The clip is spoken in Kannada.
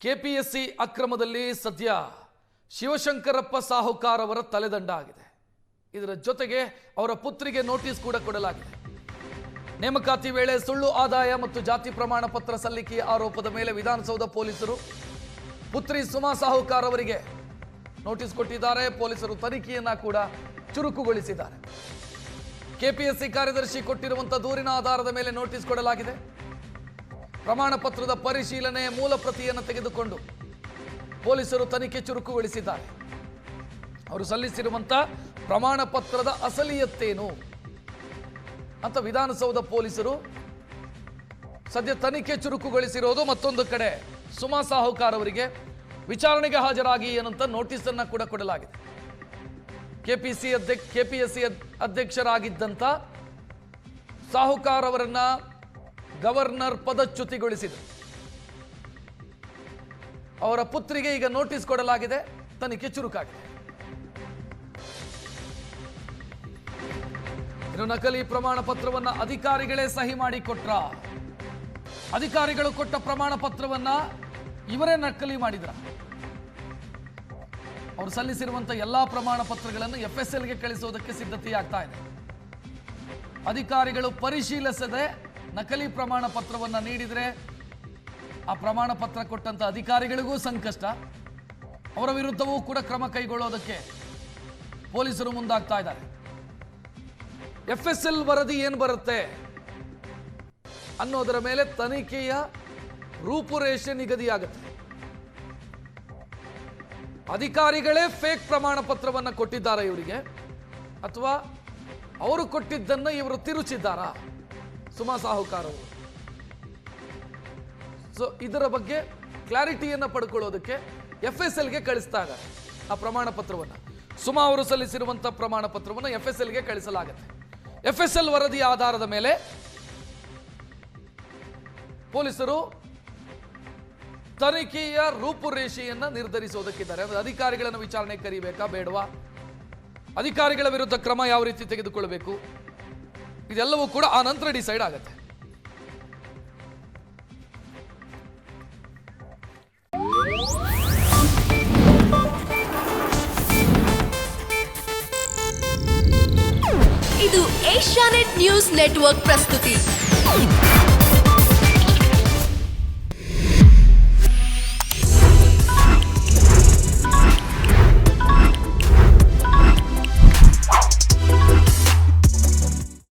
ಕೆಪಿಎಸ್ಸಿ ಅಕ್ರಮದಲ್ಲಿ ಸದ್ಯ ಶಿವಶಂಕರಪ್ಪ ಸಾಹುಕಾರ್ ಅವರ ತಲೆದಂಡ ಆಗಿದೆ. ಇದರ ಜೊತೆಗೆ ಅವರ ಪುತ್ರಿಗೆ ನೋಟಿಸ್ ಕೂಡ ಕೊಡಲಾಗಿದೆ. ನೇಮಕಾತಿ ವೇಳೆ ಸುಳ್ಳು ಆದಾಯ ಮತ್ತು ಜಾತಿ ಪ್ರಮಾಣ ಪತ್ರ ಸಲ್ಲಿಕೆ ಆರೋಪದ ಮೇಲೆ ವಿಧಾನಸೌಧ ಪೊಲೀಸರು ಪುತ್ರಿ ಸುಮಾ ಸಾಹುಕಾರ್ ಅವರಿಗೆ ನೋಟಿಸ್ ಕೊಟ್ಟಿದ್ದಾರೆ. ಪೊಲೀಸರು ತನಿಖೆಯನ್ನ ಕೂಡ ಚುರುಕುಗೊಳಿಸಿದ್ದಾರೆ. ಕೆಪಿಎಸ್ಸಿ ಕಾರ್ಯದರ್ಶಿ ಕೊಟ್ಟಿರುವಂತಹ ದೂರಿನ ಆಧಾರದ ಮೇಲೆ ನೋಟಿಸ್ ಕೊಡಲಾಗಿದೆ. ಪ್ರಮಾಣ ಪತ್ರದ ಪರಿಶೀಲನೆ ಮೂಲ ಪ್ರತಿಯನ್ನು ತೆಗೆದುಕೊಂಡು ಪೊಲೀಸರು ತನಿಖೆ ಚುರುಕುಗೊಳಿಸಿದ್ದಾರೆ. ಅವರು ಸಲ್ಲಿಸಿರುವಂತಹ ಪ್ರಮಾಣ ಪತ್ರದ ಅಸಲಿಯತ್ತೇನು ಅಂತ ವಿಧಾನಸೌಧ ಪೊಲೀಸರು ಸದ್ಯ ತನಿಖೆ ಚುರುಕುಗೊಳಿಸಿರೋದು. ಮತ್ತೊಂದು ಕಡೆ ಸುಮಾ ಸಾಹುಕಾರ್ ಅವರಿಗೆ ವಿಚಾರಣೆಗೆ ಹಾಜರಾಗಿ ಏನಂತ ನೋಟಿಸ್ ಅನ್ನು ಕೂಡ ಕೊಡಲಾಗಿದೆ. ಕೆಪಿಎಸ್ಸಿ ಅಧ್ಯಕ್ಷರಾಗಿದ್ದಂತ ಸಾಹುಕಾರ್ ಅವರನ್ನ ಗವರ್ನರ್ ಪದಚ್ಯುತಿಗೊಳಿಸಿದರು. ಅವರ ಪುತ್ರಿಗೆ ಈಗ ನೋಟಿಸ್ ಕೊಡಲಾಗಿದೆ. ತನಿಖೆ ಚುರುಕಾಗಿದೆ. ಇನ್ನು ನಕಲಿ ಪ್ರಮಾಣ ಪತ್ರವನ್ನ ಅಧಿಕಾರಿಗಳೇ ಸಹಿ ಮಾಡಿ ಕೊಟ್ರ, ಅಧಿಕಾರಿಗಳು ಕೊಟ್ಟ ಪ್ರಮಾಣ ಪತ್ರವನ್ನ ಇವರೇ ನಕಲಿ ಮಾಡಿದ್ರ. ಅವರು ಸಲ್ಲಿಸಿರುವಂತಹ ಎಲ್ಲಾ ಪ್ರಮಾಣ ಪತ್ರಗಳನ್ನು FSLಗೆ ಕಳಿಸೋದಕ್ಕೆ ಸಿದ್ಧತೆಯಾಗ್ತಾ ಇದೆ. ಅಧಿಕಾರಿಗಳು ಪರಿಶೀಲಿಸದೆ ನಕಲಿ ಪ್ರಮಾಣ ಪತ್ರವನ್ನ ನೀಡಿದ್ರೆ ಆ ಪ್ರಮಾಣ ಪತ್ರ ಕೊಟ್ಟಂತ ಅಧಿಕಾರಿಗಳಿಗೂ ಸಂಕಷ್ಟ. ಅವರ ವಿರುದ್ಧವೂ ಕೂಡ ಕ್ರಮ ಕೈಗೊಳ್ಳೋದಕ್ಕೆ ಪೊಲೀಸರು ಮುಂದಾಗ್ತಾ ಇದ್ದಾರೆ. FSL ವರದಿ ಏನು ಬರುತ್ತೆ ಅನ್ನೋದರ ಮೇಲೆ ತನಿಖೆಯ ರೂಪುರೇಷೆ ನಿಗದಿಯಾಗುತ್ತೆ. ಅಧಿಕಾರಿಗಳೇ ಫೇಕ್ ಪ್ರಮಾಣ ಪತ್ರವನ್ನು ಕೊಟ್ಟಿದ್ದಾರೆ ಇವರಿಗೆ, ಅಥವಾ ಅವರು ಕೊಟ್ಟಿದ್ದನ್ನು ಇವರು ತಿರುಚಿದ್ದಾರಾ ಸುಮಾ ಸಾಹುಕಾರ್ ಅವರು? ಸೊ ಇದರ ಬಗ್ಗೆ ಕ್ಲಾರಿಟಿಯನ್ನು ಪಡ್ಕೊಳ್ಳೋದಕ್ಕೆ FSLಗೆ ಕಳಿಸ್ತಾ ಇದ್ದಾರೆ. ಆ ಪ್ರಮಾಣ ಪತ್ರವನ್ನು ಸುಮಾ ಅವರು ಸಲ್ಲಿಸಿರುವಂತಹ ಪ್ರಮಾಣ ಪತ್ರವನ್ನು FSLಗೆ ಕಳಿಸಲಾಗುತ್ತೆ. FSL ವರದಿಯ ಆಧಾರದ ಮೇಲೆ ಪೊಲೀಸರು ತನಿಖೆಯ ರೂಪುರೇಷೆಯನ್ನ ನಿರ್ಧರಿಸೋದಕ್ಕಿದ್ದಾರೆ. ಅಧಿಕಾರಿಗಳನ್ನು ವಿಚಾರಣೆ ಕರೀಬೇಕಾ ಬೇಡವಾ, ಅಧಿಕಾರಿಗಳ ವಿರುದ್ಧ ಕ್ರಮ ಯಾವ ರೀತಿ ತೆಗೆದುಕೊಳ್ಳಬೇಕು, ಇದೆಲ್ಲವೂ ಕೂಡ ಆ ನಂತರ ಡಿಸೈಡ್ ಆಗುತ್ತೆ. ಇದು ಏಷ್ಯಾನೆಟ್ ನ್ಯೂಸ್ ನೆಟ್ವರ್ಕ್ ಪ್ರಸ್ತುತಿ.